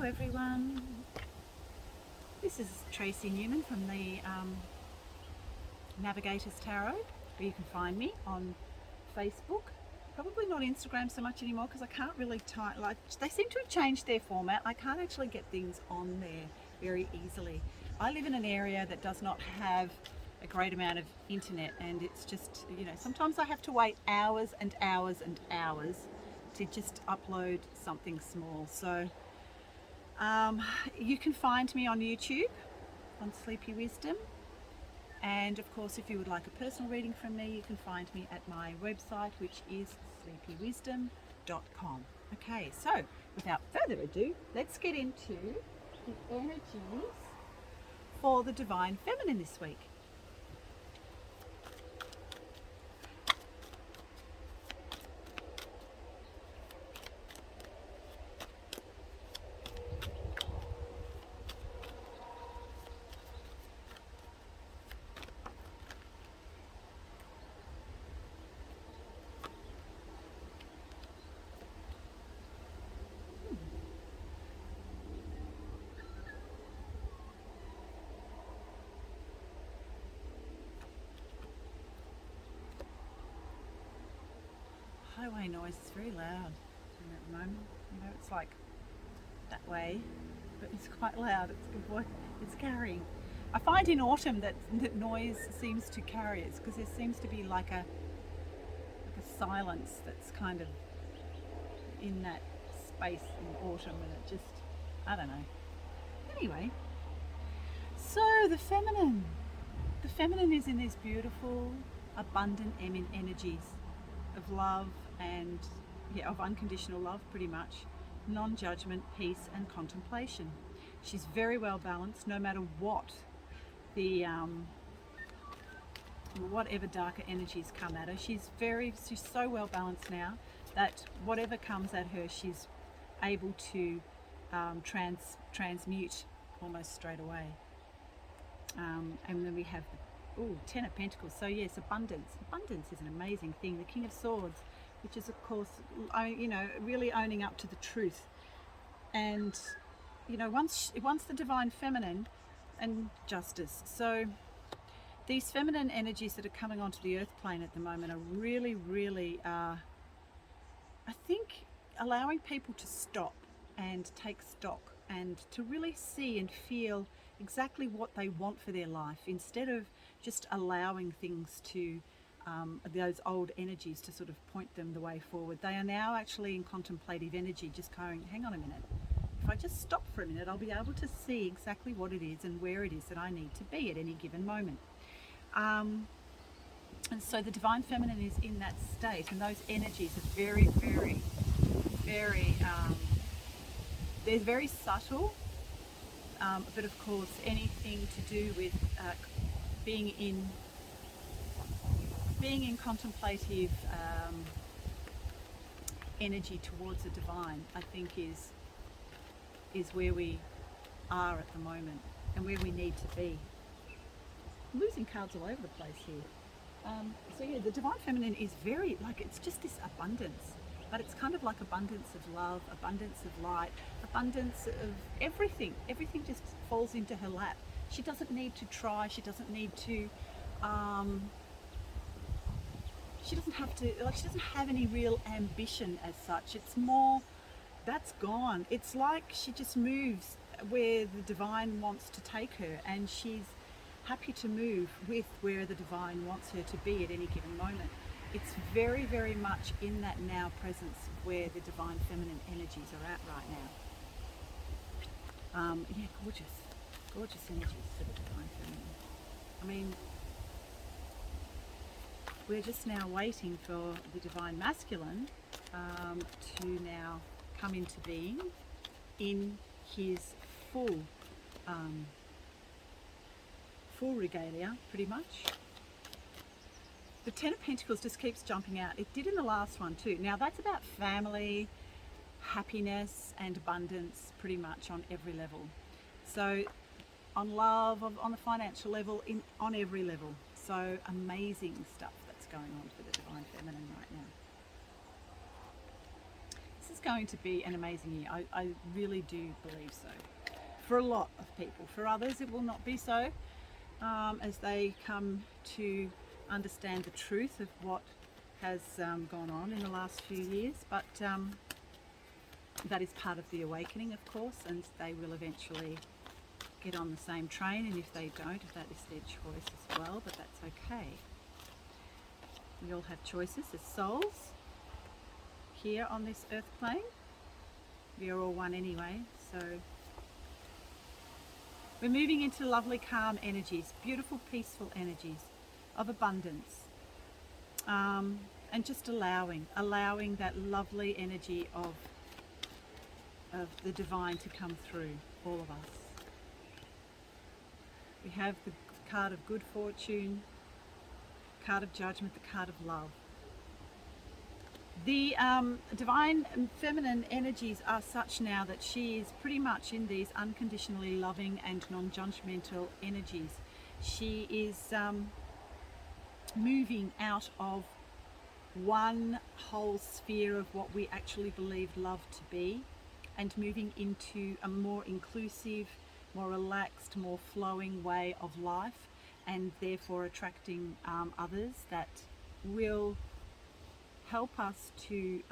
everyone. This is Tracy Newman from the Navigators Tarot, where you can find me on Facebook. Probably not Instagram so much anymore because I can't really type, like, they seem to have changed their format. I can't actually get things on there very easily. I live in an area that does not have a great amount of internet, and it's just, sometimes I have to wait hours and hours and hours to just upload something small. So you can find me on YouTube on Sleepy Wisdom, and of course if you would like a personal reading from me, you can find me at my website, which is sleepywisdom.com. Okay, so without further ado, let's get into the energies for the Divine Feminine this week. Highway noise is very loud at the moment. It's like that way, but it's quite loud. It's good voice. It's carrying. I find in autumn that noise seems to carry. It's because there seems to be like a silence that's kind of in that space in autumn, and it just, I don't know. Anyway, so the feminine is in these beautiful, abundant energies of love and of unconditional love, pretty much, non-judgment, peace and contemplation. She's very well balanced, no matter what the whatever darker energies come at her. She's so well balanced now that whatever comes at her, she's able to transmute almost straight away. And then we have the Ten of Pentacles. So yes, abundance is an amazing thing. The King of Swords, which is of course, really owning up to the truth. And once the Divine Feminine and justice. So these feminine energies that are coming onto the earth plane at the moment are really, I think, allowing people to stop and take stock and to really see and feel exactly what they want for their life, instead of just allowing things to those old energies to sort of point them the way forward. They are now actually in contemplative energy, just going, hang on a minute, if I just stop for a minute, I'll be able to see exactly what it is and where it is that I need to be at any given moment. And so the Divine Feminine is in that state, and those energies are very, they're very subtle, but of course anything to do with being in contemplative energy towards the divine, I think is where we are at the moment and where we need to be. I'm losing cards all over the place here. So yeah, the Divine Feminine is very, it's just this abundance, but it's kind of like abundance of love, abundance of light, abundance of everything. Everything just falls into her lap. She doesn't need to try. She doesn't need to, she doesn't have any real ambition as such. It's more, that's gone. It's like she just moves where the divine wants to take her, and she's happy to move with where the divine wants her to be at any given moment. It's very, very much in that now presence where the Divine Feminine energies are at right now. Yeah, gorgeous energies for the Divine Feminine. I mean, we're just now waiting for the Divine Masculine to now come into being in his full regalia, pretty much. The Ten of Pentacles just keeps jumping out. It did in the last one too. Now that's about family, happiness and abundance, pretty much on every level. So on love, on the financial level, on every level. So amazing stuff that's going on for the Divine Feminine right now. This is going to be an amazing year. I really do believe so. For a lot of people. For others, it will not be so, as they come to understand the truth of what has gone on in the last few years. But that is part of the awakening, of course, and they will eventually get on the same train. And if they don't, if that is their choice as well, but that's okay. We all have choices as souls here on this earth plane. We are all one anyway, so we're moving into lovely calm energies, beautiful peaceful energies of abundance, and just allowing that lovely energy of the divine to come through all of us. We have the card of good fortune, card of judgment, the card of love. The divine feminine energies are such now that she is pretty much in these unconditionally loving and non-judgmental energies. She is moving out of one whole sphere of what we actually believe love to be, and moving into a more inclusive, more relaxed, more flowing way of life, and therefore attracting others that will help us to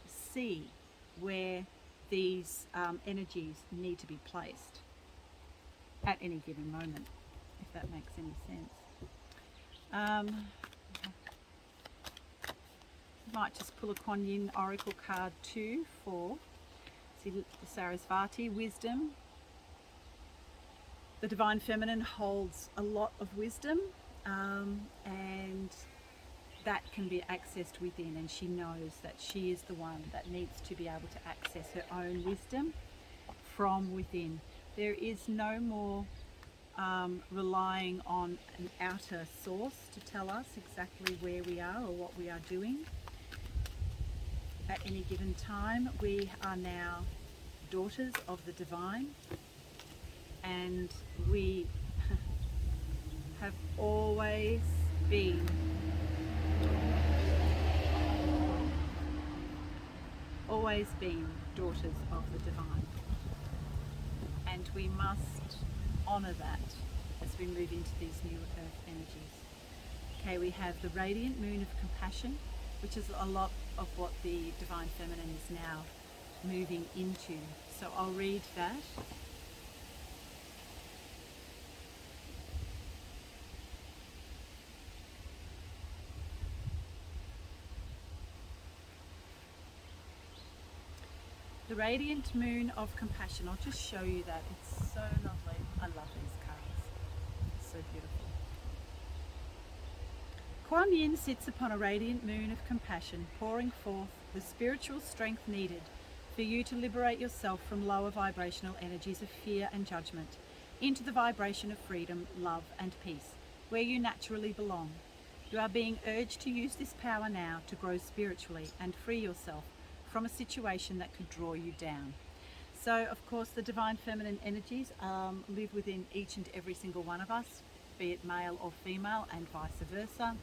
see where these energies need to be placed at any given moment, if that makes any sense. Might just pull a Kuan Yin Oracle card too for Sarasvati, wisdom. The divine feminine holds a lot of wisdom, and that can be accessed within, and she knows that she is the one that needs to be able to access her own wisdom from within. There is no more relying on an outer source to tell us exactly where we are or what we are doing at any given time. We are now daughters of the divine, and we have always been daughters of the divine, and we must honor that as we move into these new earth energies. Okay, we have the radiant moon of compassion, which is a lot of what the divine feminine is now moving into. So I'll read that. The radiant moon of compassion. I'll just show you that. It's so lovely. I love these cards. It's so beautiful. Kuan Yin sits upon a radiant moon of compassion, pouring forth the spiritual strength needed for you to liberate yourself from lower vibrational energies of fear and judgment into the vibration of freedom, love and peace, where you naturally belong. You are being urged to use this power now to grow spiritually and free yourself from a situation that could draw you down. So of course the divine feminine energies live within each and every single one of us, be it male or female, and vice versa.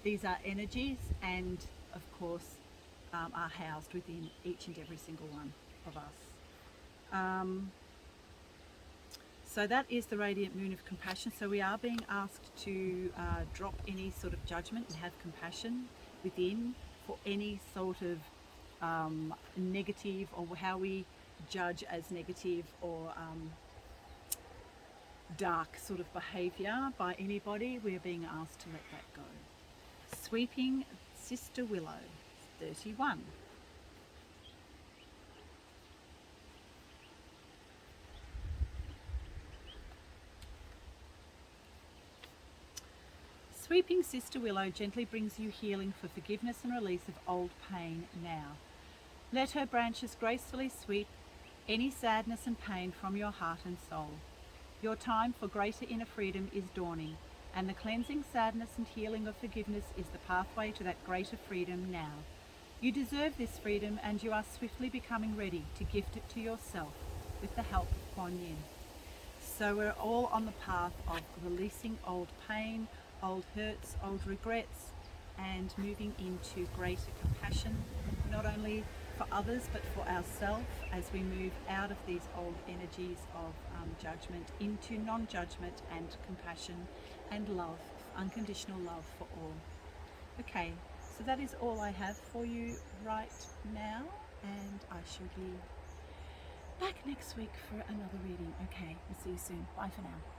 These are energies, and of course are housed within each and every single one of us. So that is the radiant moon of compassion. So we are being asked to drop any sort of judgment and have compassion within for any sort of negative, or how we judge as negative or dark sort of behaviour by anybody. We're being asked to let that go. Sweeping Sister Willow, 31. Sweeping Sister Willow gently brings you healing for forgiveness and release of old pain now. Let her branches gracefully sweep any sadness and pain from your heart and soul. Your time for greater inner freedom is dawning, and the cleansing sadness and healing of forgiveness is the pathway to that greater freedom now. You deserve this freedom, and you are swiftly becoming ready to gift it to yourself with the help of Kuan Yin. So we're all on the path of releasing old pain, old hurts, old regrets, and moving into greater compassion, not only for others, but for ourselves as we move out of these old energies of judgment into non-judgment and compassion and love, unconditional love for all. Okay, so that is all I have for you right now, and I shall be back next week for another reading. Okay, we'll see you soon. Bye for now.